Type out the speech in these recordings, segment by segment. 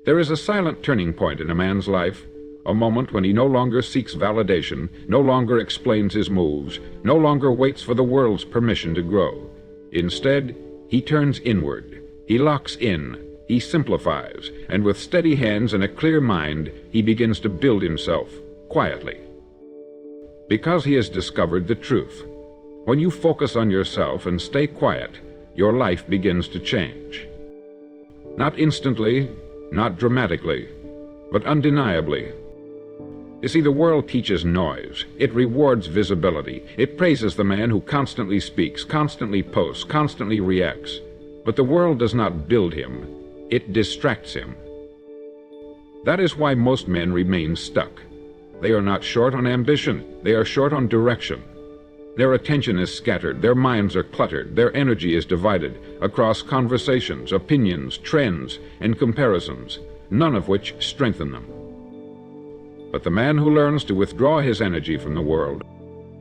There is a silent turning point in a man's life, a moment when he no longer seeks validation, no longer explains his moves, no longer waits for the world's permission to grow. Instead, he turns inward, he locks in, he simplifies, and with steady hands and a clear mind, he begins to build himself, quietly. Because he has discovered the truth. When you focus on yourself and stay quiet, your life begins to change. Not instantly, not dramatically, but undeniably. You see, the world teaches noise. It rewards visibility. It praises the man who constantly speaks, constantly posts, constantly reacts. But the world does not build him. It distracts him. That is why most men remain stuck. They are not short on ambition. They are short on direction. Their attention is scattered, their minds are cluttered, their energy is divided across conversations, opinions, trends, and comparisons, none of which strengthen them. But the man who learns to withdraw his energy from the world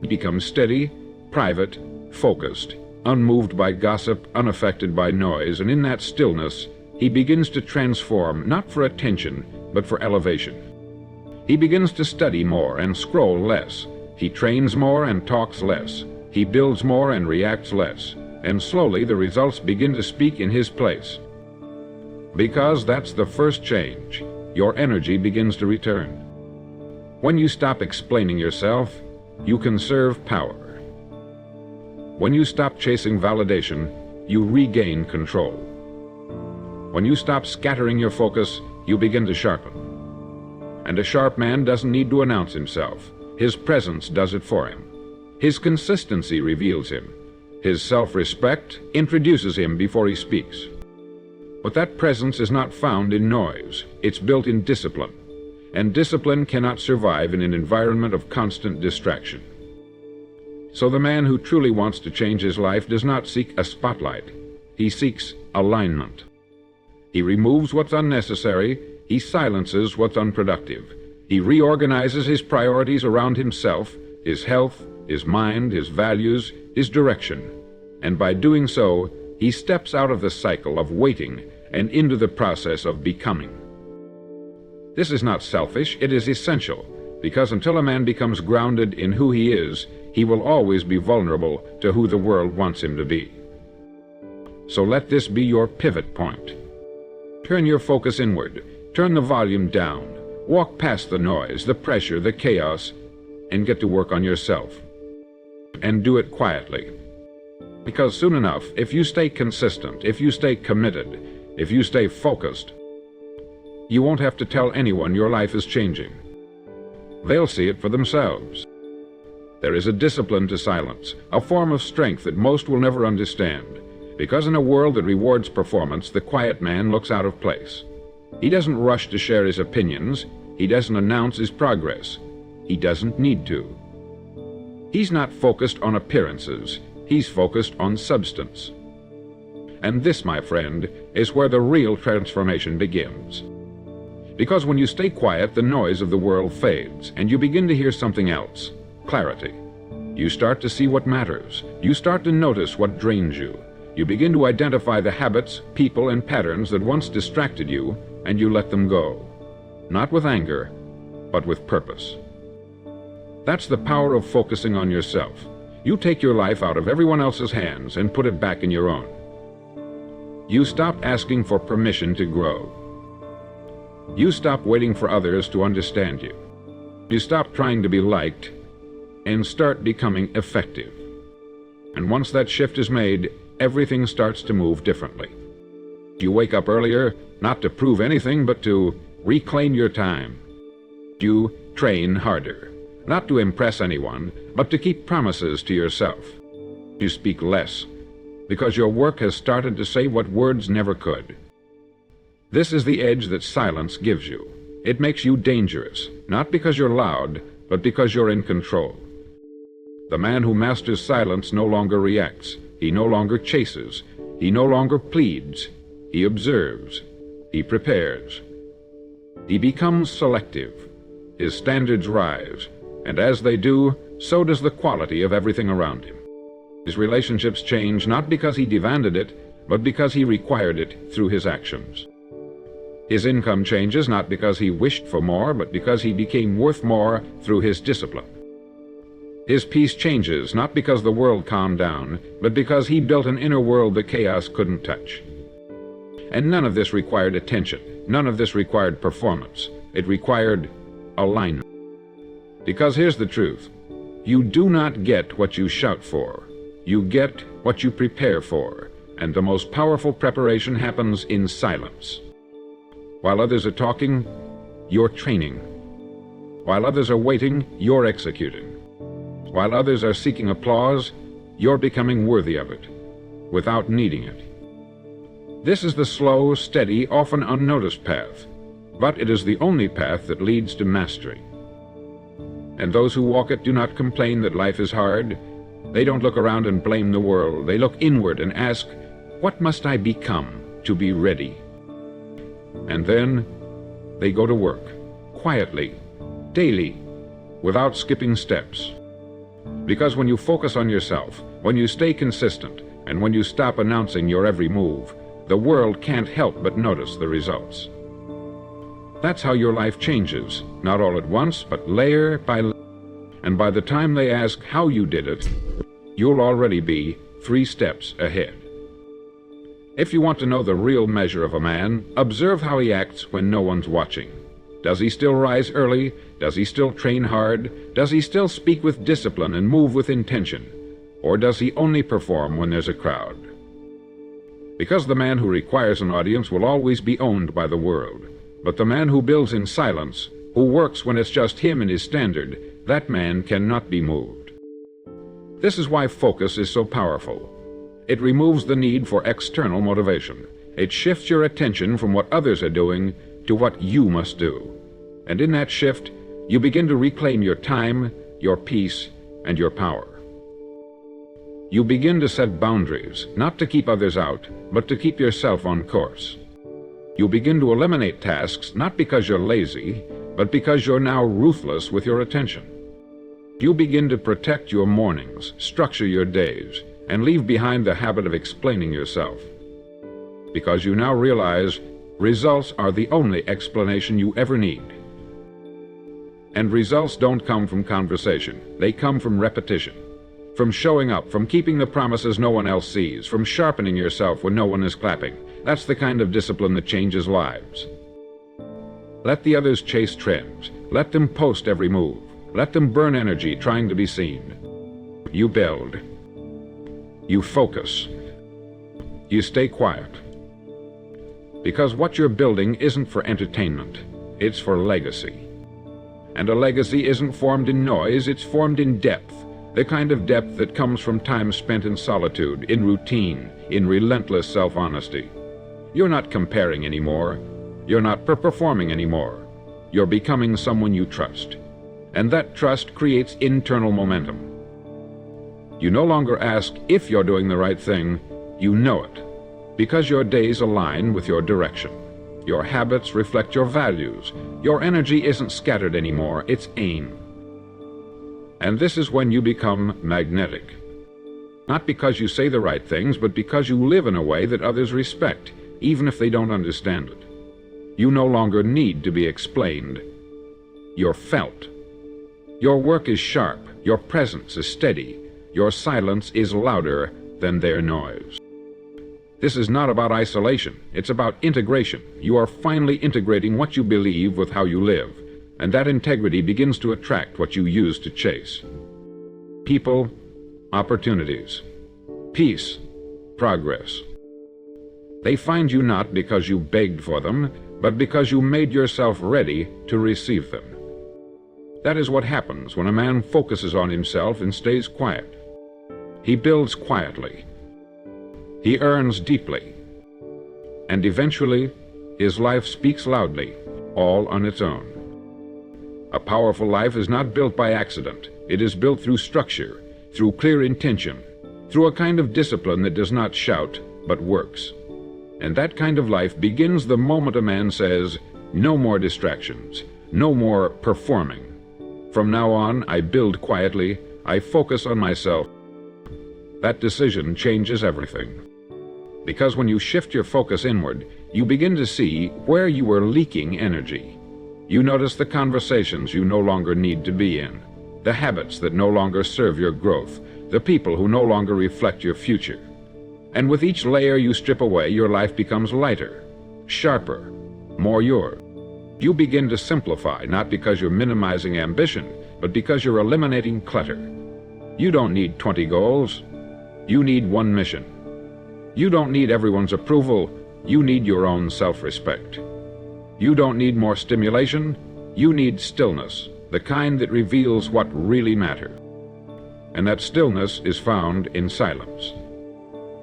becomes steady, private, focused, unmoved by gossip, unaffected by noise, and in that stillness, he begins to transform, not for attention, but for elevation. He begins to study more and scroll less. He trains more and talks less. He builds more and reacts less. And slowly the results begin to speak in his place. Because that's the first change. Your energy begins to return. When you stop explaining yourself, you conserve power. When you stop chasing validation, you regain control. When you stop scattering your focus, you begin to sharpen. And a sharp man doesn't need to announce himself. His presence does it for him. His consistency reveals him. His self-respect introduces him before he speaks. But that presence is not found in noise. It's built in discipline. And discipline cannot survive in an environment of constant distraction. So the man who truly wants to change his life does not seek a spotlight. He seeks alignment. He removes what's unnecessary. He silences what's unproductive. He reorganizes his priorities around himself, his health, his mind, his values, his direction. And by doing so, he steps out of the cycle of waiting and into the process of becoming. This is not selfish, it is essential, because until a man becomes grounded in who he is, he will always be vulnerable to who the world wants him to be. So let this be your pivot point. Turn your focus inward, turn the volume down, walk past the noise, the pressure, the chaos, and get to work on yourself. And do it quietly. Because soon enough, if you stay consistent, if you stay committed, if you stay focused, you won't have to tell anyone your life is changing. They'll see it for themselves. There is a discipline to silence, a form of strength that most will never understand, because in a world that rewards performance, the quiet man looks out of place. He doesn't rush to share his opinions. He doesn't announce his progress. He doesn't need to. He's not focused on appearances. He's focused on substance. And this, my friend, is where the real transformation begins. Because when you stay quiet, the noise of the world fades, and you begin to hear something else, clarity. You start to see what matters. You start to notice what drains you. You begin to identify the habits, people, and patterns that once distracted you, and you let them go. Not with anger, but with purpose. That's the power of focusing on yourself. You take your life out of everyone else's hands and put it back in your own. You stop asking for permission to grow. You stop waiting for others to understand you. You stop trying to be liked and start becoming effective. And once that shift is made, everything starts to move differently. You wake up earlier, not to prove anything, but to reclaim your time. You train harder, not to impress anyone, but to keep promises to yourself. You speak less, because your work has started to say what words never could. This is the edge that silence gives you. It makes you dangerous, not because you're loud, but because you're in control. The man who masters silence no longer reacts. He no longer chases. He no longer pleads. He observes. He prepares. He becomes selective. His standards rise, and as they do, so does the quality of everything around him. His relationships change not because he demanded it, but because he required it through his actions. His income changes not because he wished for more, but because he became worth more through his discipline. His peace changes not because the world calmed down, but because he built an inner world the chaos couldn't touch. And none of this required attention. None of this required performance. It required alignment. Because here's the truth. You do not get what you shout for. You get what you prepare for. And the most powerful preparation happens in silence. While others are talking, you're training. While others are waiting, you're executing. While others are seeking applause, you're becoming worthy of it, without needing it. This is the slow, steady, often unnoticed path, but it is the only path that leads to mastery. And those who walk it do not complain that life is hard. They don't look around and blame the world. They look inward and ask, what must I become to be ready? And then they go to work, quietly, daily, without skipping steps. Because when you focus on yourself, when you stay consistent, and when you stop announcing your every move, the world can't help but notice the results. That's how your life changes, not all at once, but layer by layer. And by the time they ask how you did it, you'll already be 3 steps ahead. If you want to know the real measure of a man, observe how he acts when no one's watching. Does he still rise early? Does he still train hard? Does he still speak with discipline and move with intention? Or does he only perform when there's a crowd? Because the man who requires an audience will always be owned by the world. But the man who builds in silence, who works when it's just him and his standard, that man cannot be moved. This is why focus is so powerful. It removes the need for external motivation. It shifts your attention from what others are doing to what you must do. And in that shift, you begin to reclaim your time, your peace, and your power. You begin to set boundaries, not to keep others out, but to keep yourself on course. You begin to eliminate tasks not because you're lazy, but because you're now ruthless with your attention. You begin to protect your mornings, structure your days, and leave behind the habit of explaining yourself. Because you now realize results are the only explanation you ever need. And results don't come from conversation. They come from repetition. From showing up, from keeping the promises no one else sees, from sharpening yourself when no one is clapping. That's the kind of discipline that changes lives. Let the others chase trends. Let them post every move. Let them burn energy trying to be seen. You build. You focus. You stay quiet. Because what you're building isn't for entertainment. It's for legacy. And a legacy isn't formed in noise, it's formed in depth. The kind of depth that comes from time spent in solitude, in routine, in relentless self-honesty. You're not comparing anymore. You're not performing anymore. You're becoming someone you trust. And that trust creates internal momentum. You no longer ask if you're doing the right thing, you know it. Because your days align with your direction. Your habits reflect your values. Your energy isn't scattered anymore, it's aim. And this is when you become magnetic. Not because you say the right things, but because you live in a way that others respect, even if they don't understand it. You no longer need to be explained. You're felt. Your work is sharp, your presence is steady, your silence is louder than their noise. This is not about isolation, it's about integration. You are finally integrating what you believe with how you live, and that integrity begins to attract what you used to chase. People, opportunities. Peace, progress. They find you not because you begged for them, but because you made yourself ready to receive them. That is what happens when a man focuses on himself and stays quiet. He builds quietly. He earns deeply. And eventually, his life speaks loudly, all on its own. A powerful life is not built by accident. It is built through structure, through clear intention, through a kind of discipline that does not shout, but works. And that kind of life begins the moment a man says, no more distractions, no more performing. From now on, I build quietly, I focus on myself. That decision changes everything. Because when you shift your focus inward, you begin to see where you are leaking energy. You notice the conversations you no longer need to be in, the habits that no longer serve your growth, the people who no longer reflect your future. And with each layer you strip away, your life becomes lighter, sharper, more yours. You begin to simplify, not because you're minimizing ambition, but because you're eliminating clutter. You don't need 20 goals. You need one mission. You don't need everyone's approval. You need your own self-respect. You don't need more stimulation. You need stillness, the kind that reveals what really matters. And that stillness is found in silence,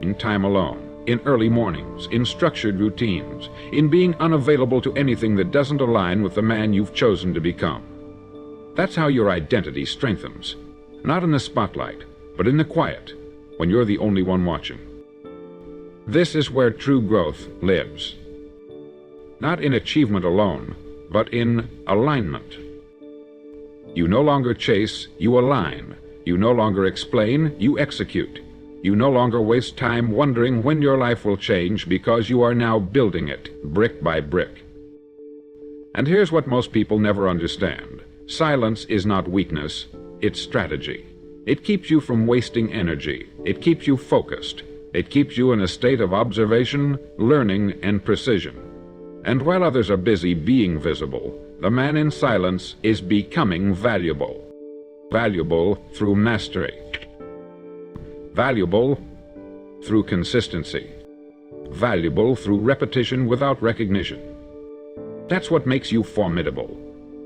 in time alone, in early mornings, in structured routines, in being unavailable to anything that doesn't align with the man you've chosen to become. That's how your identity strengthens, not in the spotlight, but in the quiet, when you're the only one watching. This is where true growth lives. Not in achievement alone, but in alignment. You no longer chase, you align. You no longer explain, you execute. You no longer waste time wondering when your life will change because you are now building it, brick by brick. And here's what most people never understand. Silence is not weakness, it's strategy. It keeps you from wasting energy. It keeps you focused. It keeps you in a state of observation, learning, and precision. And while others are busy being visible, the man in silence is becoming valuable. Valuable through mastery. Valuable through consistency. Valuable through repetition without recognition. That's what makes you formidable.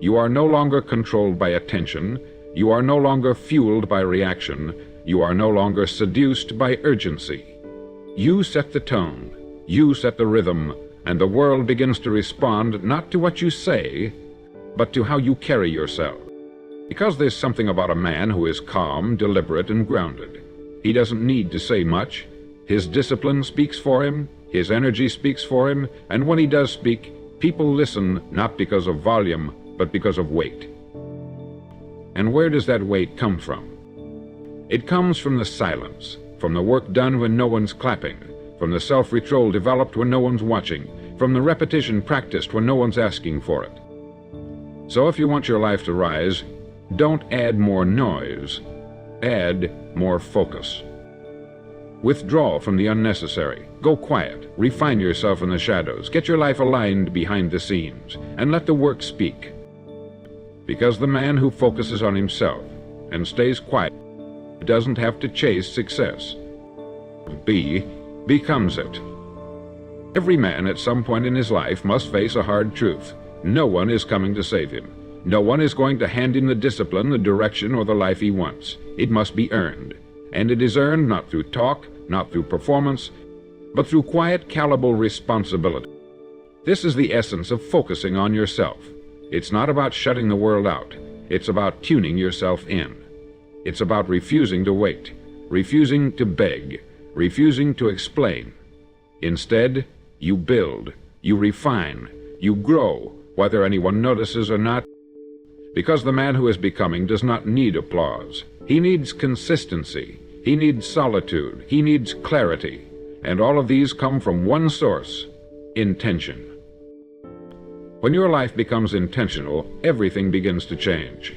You are no longer controlled by attention. You are no longer fueled by reaction. You are no longer seduced by urgency. You set the tone. You set the rhythm, and the world begins to respond not to what you say, but to how you carry yourself. Because there's something about a man who is calm, deliberate, and grounded. He doesn't need to say much. His discipline speaks for him, his energy speaks for him, and when he does speak, people listen not because of volume, but because of weight. And where does that weight come from? It comes from the silence, from the work done when no one's clapping, from the self-control developed when no one's watching, from the repetition practiced when no one's asking for it. So if you want your life to rise, don't add more noise, add more focus. Withdraw from the unnecessary, go quiet, refine yourself in the shadows, get your life aligned behind the scenes, and let the work speak. Because the man who focuses on himself and stays quiet doesn't have to chase success. Becomes it. Every man at some point in his life must face a hard truth. No one is coming to save him. No one is going to hand him the discipline, the direction, or the life he wants. It must be earned. And it is earned not through talk, not through performance, but through quiet, caliber responsibility. This is the essence of focusing on yourself. It's not about shutting the world out. It's about tuning yourself in. It's about refusing to wait, refusing to beg, refusing to explain. Instead, you build, you refine, you grow, whether anyone notices or not. Because the man who is becoming does not need applause. He needs consistency. He needs solitude. He needs clarity. And all of these come from one source: intention. When your life becomes intentional, everything begins to change.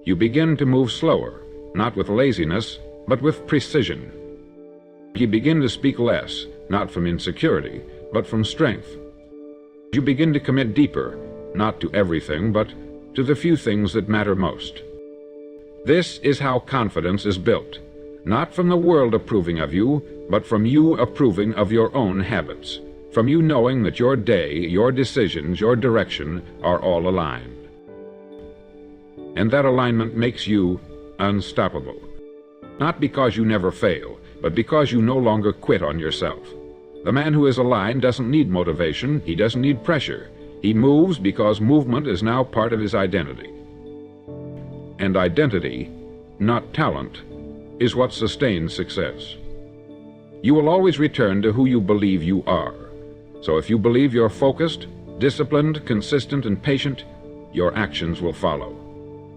You begin to move slower, not with laziness, but with precision. You begin to speak less, not from insecurity, but from strength. You begin to commit deeper, not to everything, but to the few things that matter most. This is how confidence is built, not from the world approving of you, but from you approving of your own habits, from you knowing that your day, your decisions, your direction are all aligned. And that alignment makes you unstoppable, not because you never fail, but because you no longer quit on yourself. The man who is aligned doesn't need motivation, he doesn't need pressure. He moves because movement is now part of his identity. And identity, not talent, is what sustains success. You will always return to who you believe you are. So if you believe you're focused, disciplined, consistent, and patient, your actions will follow.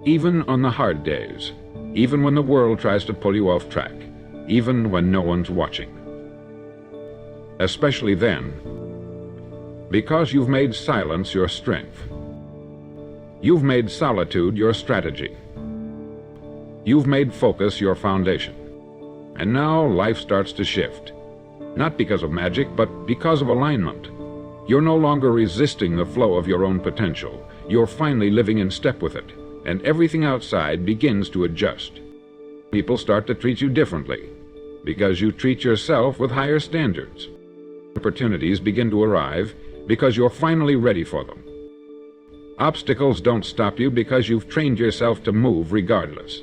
Even on the hard days, even when the world tries to pull you off track, even when no one's watching. especially then, because you've made silence your strength. You've made solitude your strategy. You've made focus your foundation. And now life starts to shift. Not because of magic, but because of alignment. You're no longer resisting the flow of your own potential. You're finally living in step with it, and everything outside begins to adjust. People start to treat you differently, because you treat yourself with higher standards. Opportunities begin to arrive because you're finally ready for them. Obstacles don't stop you because you've trained yourself to move regardless.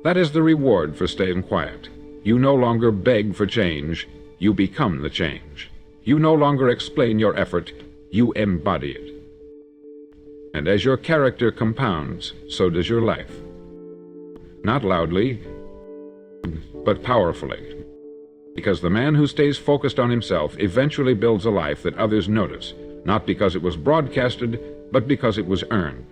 That is the reward for staying quiet. You no longer beg for change, you become the change. You no longer explain your effort, you embody it. And as your character compounds, so does your life. Not loudly, but powerfully. Because the man who stays focused on himself eventually builds a life that others notice, not because it was broadcasted, but because it was earned.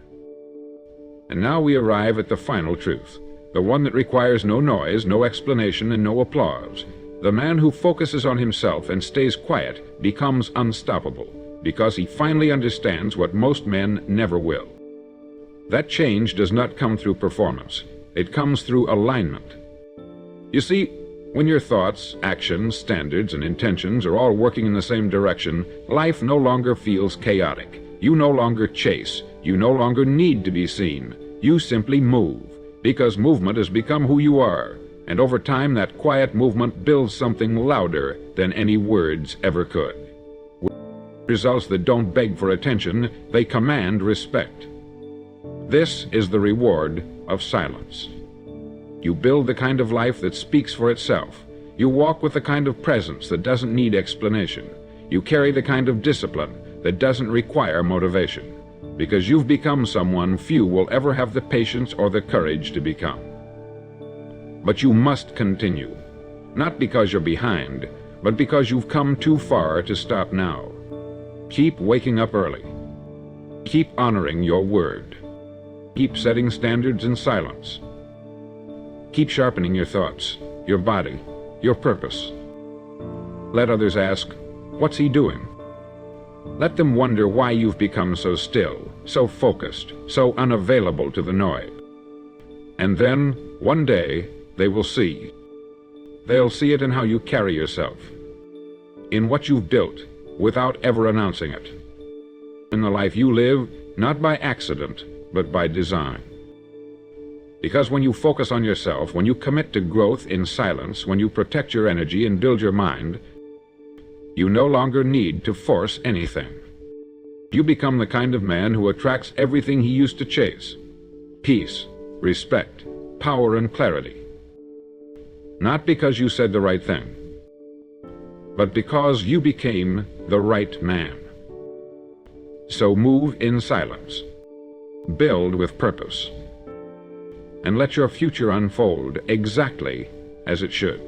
And now we arrive at the final truth, the one that requires no noise, no explanation, and no applause. The man who focuses on himself and stays quiet becomes unstoppable, because he finally understands what most men never will. That change does not come through performance. It comes through alignment. You see, when your thoughts, actions, standards, and intentions are all working in the same direction, life no longer feels chaotic. You no longer chase. You no longer need to be seen. You simply move, because movement has become who you are, and over time that quiet movement builds something louder than any words ever could. Results that don't beg for attention, they command respect. This is the reward of silence. You build the kind of life that speaks for itself. You walk with the kind of presence that doesn't need explanation. You carry the kind of discipline that doesn't require motivation, because you've become someone few will ever have the patience or the courage to become. But you must continue, not because you're behind, but because you've come too far to stop now. Keep waking up early. Keep honoring your word. Keep setting standards in silence. Keep sharpening your thoughts, your body, your purpose. Let others ask, what's he doing? Let them wonder why you've become so still, so focused, so unavailable to the noise. And then, one day, they will see. They'll see it in how you carry yourself, in what you've built, without ever announcing it. In the life you live, not by accident, but by design. Because when you focus on yourself, when you commit to growth in silence, when you protect your energy and build your mind, you no longer need to force anything. You become the kind of man who attracts everything he used to chase: peace, respect, power, and clarity. Not because you said the right thing, but because you became the right man. So move in silence, build with purpose, and let your future unfold exactly as it should.